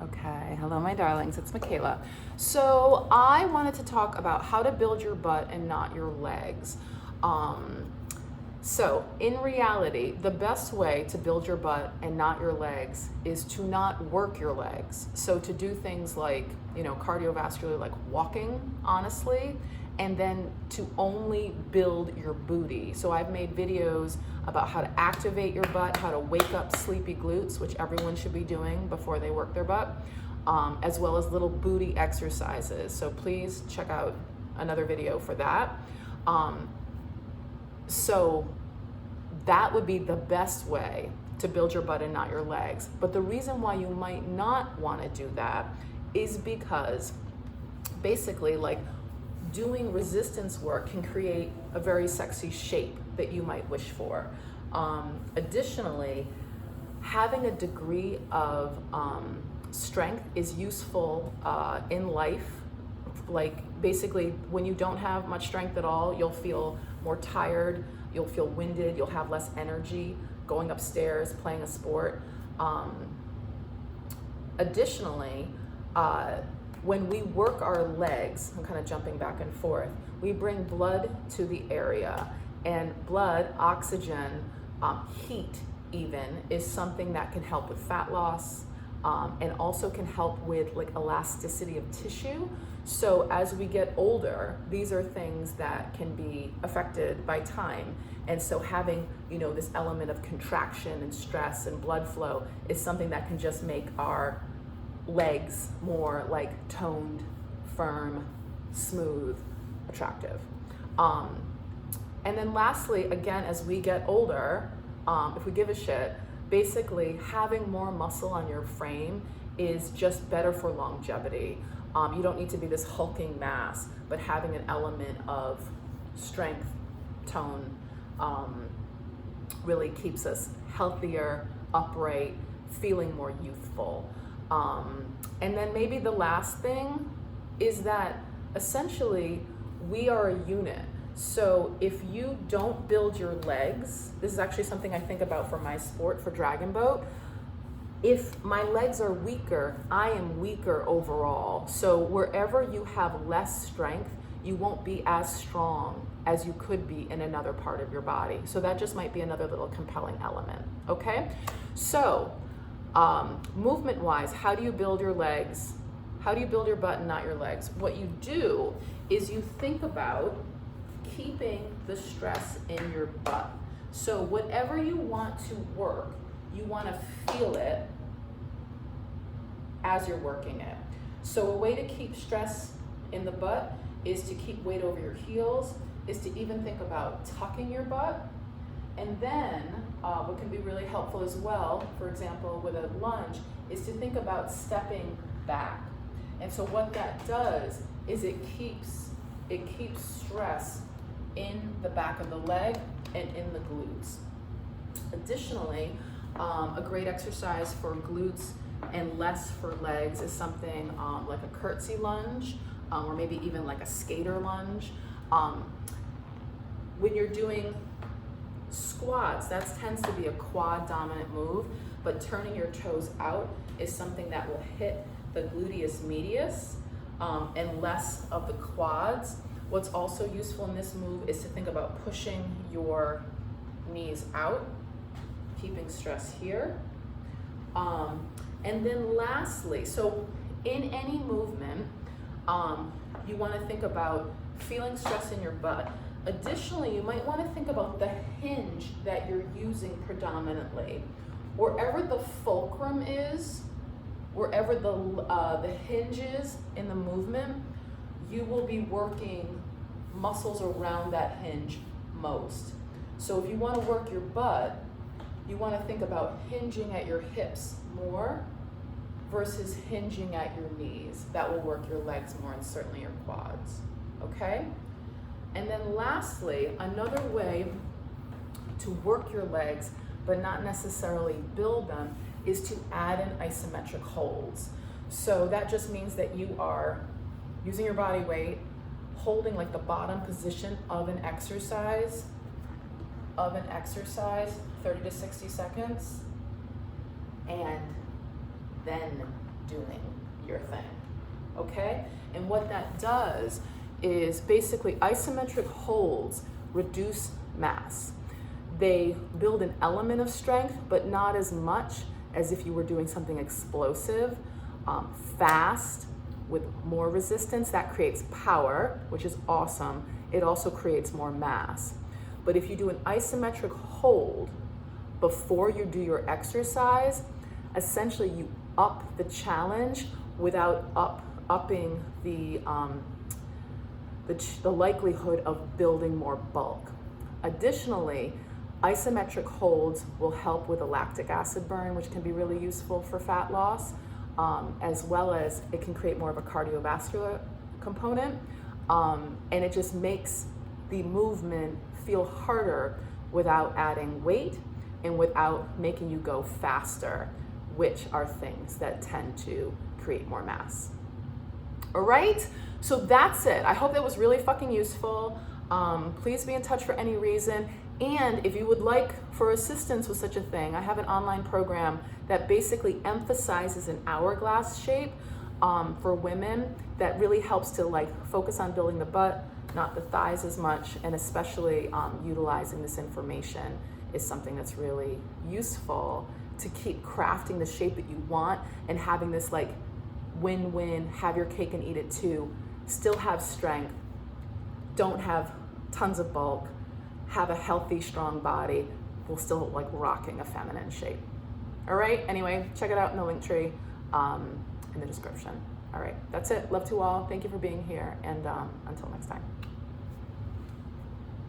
Okay, hello my darlings, it's Michaela. So I wanted to talk about how to build your butt and not your legs. So in reality, the best way to build your butt and not your legs is to not work your legs. So to do things like, cardiovascular, like walking, honestly, and then to only build your booty. So I've made videos about how to activate your butt, how to wake up sleepy glutes, which everyone should be doing before they work their butt, as well as little booty exercises. So please check out another video for that. So that would be the best way to build your butt and not your legs. But the reason why you might not want to do that is because basically, like, doing resistance work can create a very sexy shape that you might wish for. Additionally, having a degree of strength is useful in life. Like, basically, when you don't have much strength at all, you'll feel more tired, you'll feel winded, you'll have less energy going upstairs, playing a sport. Additionally, when we work our legs, I'm kind of jumping back and forth, we bring blood to the area, and blood, oxygen, heat even, is something that can help with fat loss, and also can help with like elasticity of tissue. So as we get older, these are things that can be affected by time. And so having, this element of contraction and stress and blood flow is something that can just make our legs more like toned, firm, smooth, attractive. And then lastly, again, as we get older, if we give a shit, basically having more muscle on your frame is just better for longevity. You don't need to be this hulking mass, but having an element of strength, tone, really keeps us healthier, upright, feeling more youthful. And then maybe the last thing is that essentially we are a unit. So if you don't build your legs, this is actually something I think about for my sport, for Dragon Boat. If my legs are weaker, I am weaker overall. So wherever you have less strength, you won't be as strong as you could be in another part of your body. So that just might be another little compelling element, okay? So movement-wise, how do you build your legs? How do you build your butt and not your legs? What you do is you think about keeping the stress in your butt. So whatever you want to work, you want to feel it as you're working it. So a way to keep stress in the butt is to keep weight over your heels, is to even think about tucking your butt. And then what can be really helpful as well, for example, with a lunge, is to think about stepping back. And so what that does is it keeps stress in the back of the leg and in the glutes. Additionally, a great exercise for glutes and less for legs is something like a curtsy lunge, or maybe even like a skater lunge. When you're doing squats, that tends to be a quad dominant move, but turning your toes out is something that will hit the gluteus medius and less of the quads. What's also useful in this move is to think about pushing your knees out, keeping stress here. And then lastly, so in any movement, you want to think about feeling stress in your butt. Additionally, you might want to think about the hinge that you're using predominantly. Wherever the fulcrum is, wherever the hinge is in the movement, you will be working muscles around that hinge most. So if you want to work your butt, you want to think about hinging at your hips more versus hinging at your knees. That will work your legs more and certainly your quads, okay? And then lastly, another way to work your legs but not necessarily build them is to add in isometric holds. So that just means that you are using your body weight, holding like the bottom position of an exercise, 30 to 60 seconds, and then doing your thing, okay? And what that does is basically isometric holds reduce mass. They build an element of strength, but not as much as if you were doing something explosive, fast, with more resistance. That creates power, which is awesome. It also creates more mass. But if you do an isometric hold before you do your exercise, essentially you up the challenge without upping the likelihood of building more bulk. Additionally, isometric holds will help with a lactic acid burn, which can be really useful for fat loss, as well as it can create more of a cardiovascular component, and it just makes the movement feel harder without adding weight and without making you go faster, which are things that tend to create more mass. All right, so that's it. I hope that was really fucking useful. Please be in touch for any reason. And if you would like for assistance with such a thing, I have an online program that basically emphasizes an hourglass shape for women that really helps to like focus on building the butt, not the thighs as much, and especially utilizing this information is something that's really useful to keep crafting the shape that you want and having this like win-win, have your cake and eat it too, still have strength, don't have tons of bulk, have a healthy, strong body, while still like rocking a feminine shape. All right, anyway, check it out in the link tree in the description. All right, that's it. Love to all. Thank you for being here, and until next time.